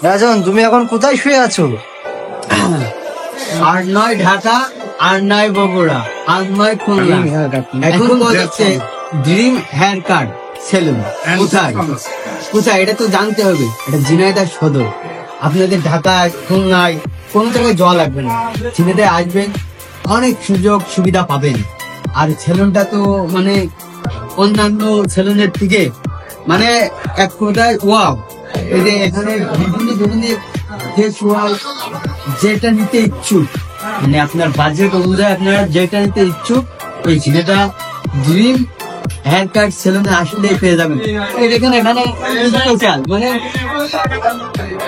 রাজন, তুমি এখন কোথায় শুয়ে আছো? আর নয় ঢাকা, আর নয় বগুড়া, আর নয় খুলনা, এখন হচ্ছে ড্রিম হেয়ার কাট সেলুন। কোথায় কোথায় এটা তো জানতে হবে। এটা ঝিনাইদহ সদর। আপনাদের ঢাকায়, খুলনায় কোন জায়গায় যাওয়া লাগবে না। ঝিনাইদহে আসবেন, অনেক সুযোগ সুবিধা পাবেন। আর সেলুনটা তো মানে অন্যান্য সেলুনের থেকে মানে এক কথায় ওয়াও। এই যে এখানে বিভিন্ন ধরনের ফেস ওয়াশ, যেটা নিতে ইচ্ছুক, মানে আপনার বাজেট অনুযায়ী আপনারা যেটা নিতে ইচ্ছুক, ওই ঝিনাইদহ ড্রিম হেয়ার কাট সেলুনে আসলে পেয়ে যাবেন। এখানে স্পেশাল মানে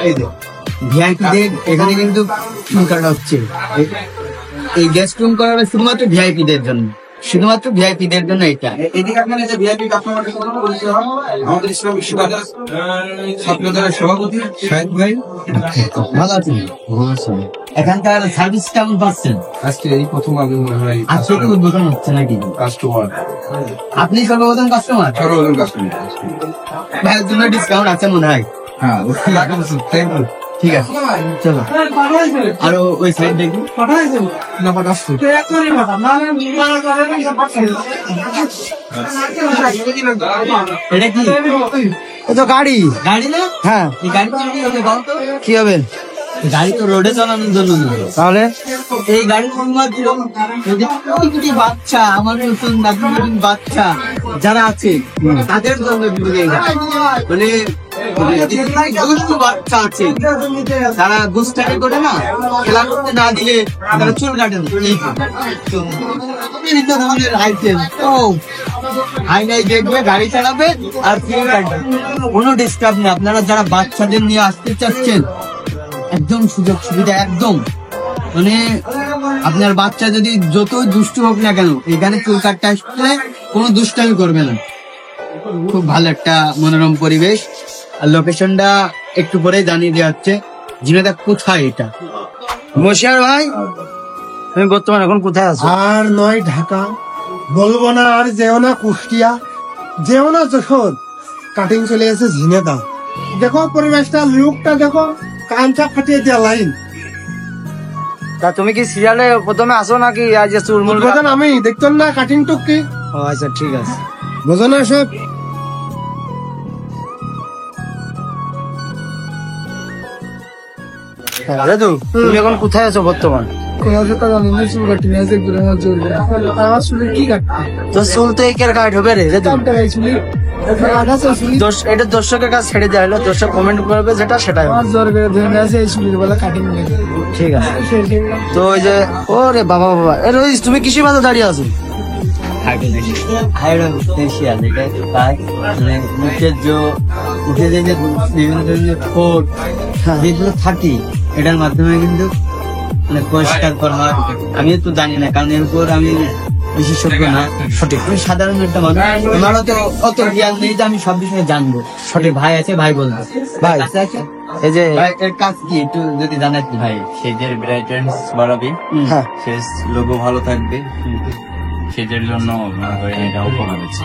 এই যে ভিআইপিদের এখানে কিন্তু রুম করা হচ্ছে। এই গেস্ট রুম করা হবে শুধুমাত্র ভিআইপিদের জন্য, শুধুমাত্র ভিআইপিদের জন্য। এটা এদিকে আপনার যে ভিআইপি কাস্টমারদের কথা বলতে হয়, আমাদের ইসলাম বিশ্ববিদ্যালয়ের ছাত্রদলের সভাপতি শাহিদ ভাই। ভালো আছেন? এখানকার সার্ভিস কেমন পাচ্ছেন? আজকে এই প্রথম আমি মনে হয় আজকে তো উদ্বোধন হচ্ছে নাকি? কাস্টমার, আপনি সর্বপ্রথম কাস্টমার? সর্বজন কাস্টমার। ভাইয়ের জন্য ডিসকাউন্ট আছে মনে হয়। হ্যাঁ, থ্যাংক ইউ। ঠিক আছে, চলো। আরো ওই সাইড দেখুন। না পাঠাচ্ছি। এটা কি? এ তো গাড়ি। গাড়ি না? হ্যাঁ, এই গাড়ি তো কি হবে বলতো? কি হবে? গাড়ি তো রোডে চালানোর জন্য না। তাহলে এই গাড়ি শুধুমাত্র যদি কোটি বাচ্চা, আমার নতুন নতুন বাচ্চা যারা আছে তাদের জন্য কিন্তু এই গাড়ি। মানে দুষ্টু বাচ্চা আছে, তারা দুষ্টামি করে না, খেলা করতে না দিলে তারা চুল কাটে না। বিভিন্ন ধরনের আইটেম তো আইনাই দেখবে, গাড়ি চালাবে আর চুল কাটবে, কোনো ডিস্টার্ব নেই। আপনারা যারা বাচ্চাদের নিয়ে আসতে চাচ্ছেন, একদম সুযোগ সুবিধা একদম। মানে আপনার বাচ্চা যদি যতই দুষ্টু হোক না কেন, এখানে চুল কাটতে আসলে কোনো দুষ্টামি করবে না। খুব ভালো একটা মনোরম পরিবেশ। আর লোকেশনটা একটু পরেই জানিয়ে দেওয়া হচ্ছে। ঝিনাইদহ কোথায় এটা? মশিয়ার ভাই, তুমি বর্তমানে এখন কোথায় আছো? আর নয় ঢাকা, বলবো না আর যেও না কুষ্টিয়া, যেও না যশোর, কাটিং চলে এসে ঝিনাইদহ। দেখো পরিবেশটা, লুকটা দেখো, কানটা ফাটিয়ে দেওয়া লাইন। তা তুমি কি সিরিয়ালে প্রথমে আসো নাকি আজ চুলমুল? উদ্বোধন আমি দেখতেন না, কাটিং টুক কি ও আচ্ছা, ঠিক আছে। বোঝো না সব। দাদু, তুমি এখন কোথায় আছো বর্তমান? আমার চুলে কি কাটবে? তোর চুল তো একের কাট হবে রে দাদু। এটা দর্শকের কাছে ছেড়ে দেওয়া হলো, দর্শক কমেন্ট করবে যেটা সেটাই হবে। ঠিক আছে। তো ওই যে ওরে বাবা বাবা, এ রইস, তুমি কিসের মাঝে দাঁড়িয়ে আছো? হাইড্রোফেশিয়াল, এটা তাই মানে মুখের মুখে যে বিভিন্ন ধরনের ঠোঁট যেগুলো থাকে, এটার মাধ্যমে কিন্তু মানে পরিষ্কার করা হয়। আমি তো জানি না, কারণ এর উপর আমি বিশেষজ্ঞ না। সঠিক, আমি সাধারণ একটা মানুষ, আমার অত জ্ঞান নেই যে আমি সব বিষয়ে জানবো। সঠিক ভাই আছে, ভাই বলবো। ভাই, এই যে ভাই এর কাজ কি একটু যদি জানাই। ভাই সেজের ব্রাইটনেস বাড়াবে, হ্যাঁ, ফেস লোগো ভালো থাকবে, সেজের জন্য মনে করেন এটা উপকার হচ্ছে।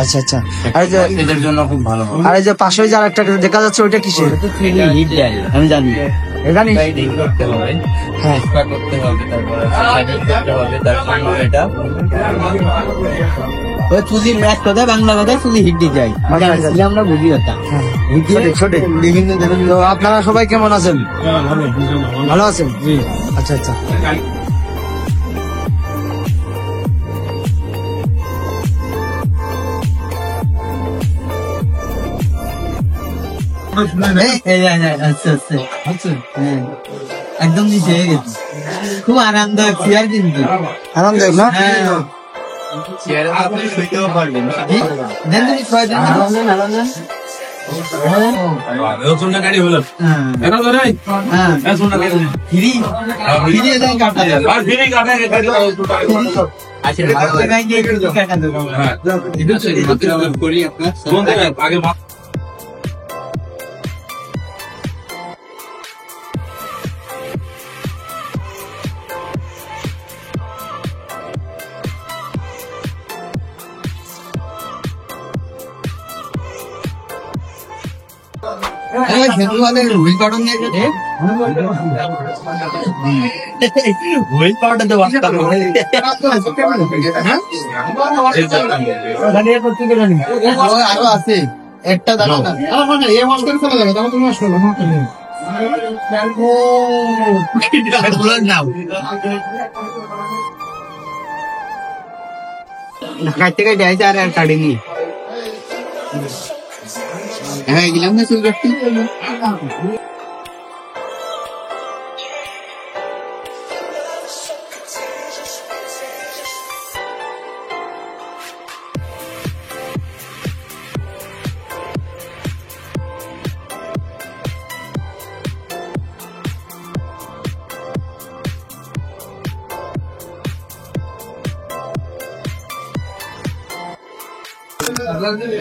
আচ্ছা আচ্ছা। আর এই যে সেজের জন্য খুব ভালো হবে। আর এই যে পাশে যে আরেকটা দেখা যাচ্ছে, ওইটা কিসের? হিট দেয়, আমি জানি। এখানে Guiding করতে হবে, হ্যাঁ, স্পা করতে হবে, তারপরে শাইনিং করতে হবে, তার জন্য এটা ওই চুলি ম্যাচ কথা, বাংলা কথা চুলি হিট দিয়ে যায়, আমরা বুঝি ওটা। হিট দিয়ে সঠিক। বিভিন্ন ধরনের। তো আপনারা সবাই কেমন আছেন? ভালো আছেন? আচ্ছা আচ্ছা। একদম নিচে হয়ে গেছে, খুব আরামদায়ক চেয়ার কিন্তু। আরামদায়ক না? হ্যাঁ, চেয়ারে আপনি শুইতেও পারবেন। দেন তুমি ছয় দিন গাড়ি হলো এটা ধরে ফ্রি ফ্রি দেন কাটা দেন। আর ফিরে কাটা কাটা দেবো। করি আপনার আগে সেতু মানে হুইল পাউডার নিয়ে গেছে হুইল পাউডার তো বাস্তা আরো আছে একটা দাঁড়া না ঢাকার থেকে যাইছে আর কাটিনি হ্যাঁ গেলাম না চুল কাটতে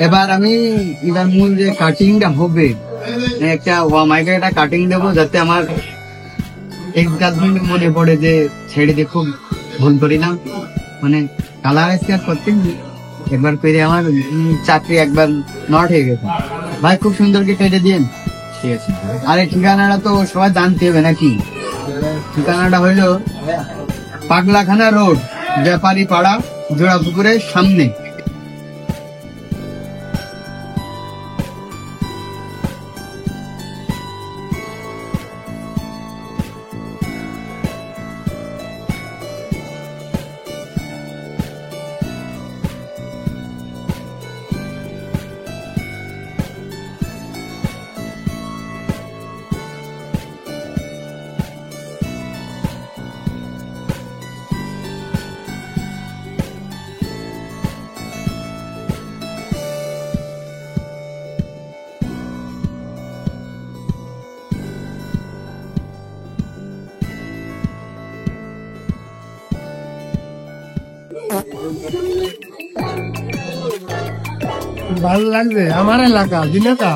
এবার আমি এবার মূল যে কাটিংটা হবে একটা মাইকে একটা কাটিং দেবো যাতে আমার এক্স গার্লফ্রেন্ড মনে পড়ে যে ছেড়ে দিয়ে খুব ভুল করি না মানে কালার স্কেচ করতে একবার পেরে আমার চাকরি একবার নট হয়ে গেছে ভাই খুব সুন্দর কি কেটে দিন ঠিক আছে আরে ঠিকানাটা তো সবাই জানতে হবে নাকি ঠিকানাটা হইলো পাগলাখানা রোড ব্যাপারী পাড়া জোড়াপুকুরের সামনে ভালো লাগবে আমার এলাকা দিনেতা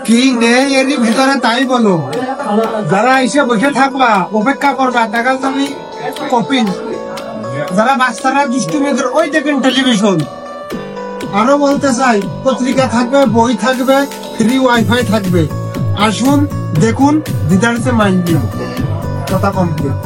কি নেই এর ভিতরে তাই বলো যারা এসে বসে থাকবা অপেক্ষা করবা দেখা যাবে কপি যারা বাচ্চারা দুষ্টুমিদের ওই দেখেন টেলিভিশন আরো বলতে চাই পত্রিকা থাকবে বই থাকবে ফ্রি ওয়াইফাই থাকবে আসুন দেখুন দিদারসে মাইন্ড দিন কথা কমপ্লিট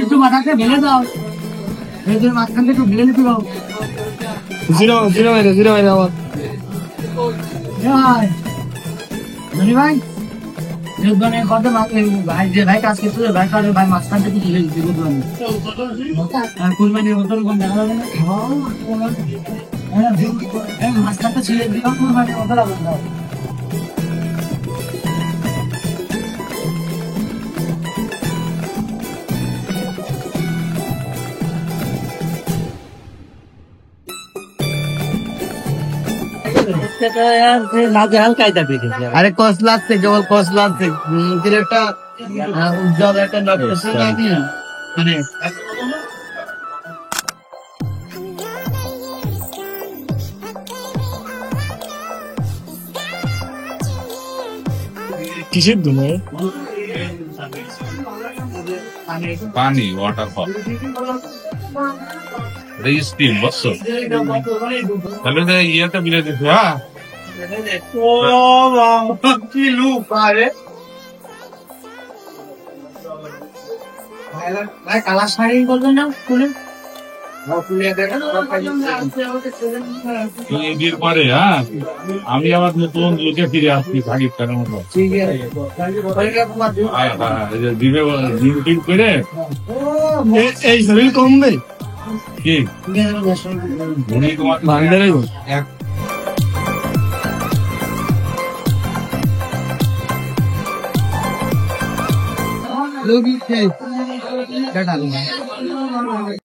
একটু মাথাকে ভেঙে দাও মাঝখান থেকে একটু ভেঙে নিতে দাও জিরো মেরে আবার ভাই মানে কত ভাই যে ভাই কাজ করতে ভাই কাজ ভাই মাঝখান থেকে তুলে দিতে বুঝলাম আর কুরবানির মতন কোন দেখা যাবে না মাঝখানটা ছিলে দিলাম কুরবানির মতো লাগবে না আরে কস লাগছে কেবল কস লাগছে মুখের একটা উজ্জ্বল একটা নকশা মানে কিসের দুমে পানি ওয়াটারফল স্টিম বসছো তাহলে ইয়েটা মিলে দিতে হ্যাঁ কি লুক আরে কালার শাড়ি করবেন না খুলে এর পরে হ্যাঁ আমি আবার নতুন লোকে ফিরে আসছি সাকিব খানের মতো ডিম করে এই শরীর কমবে কি উনি তোমার लोग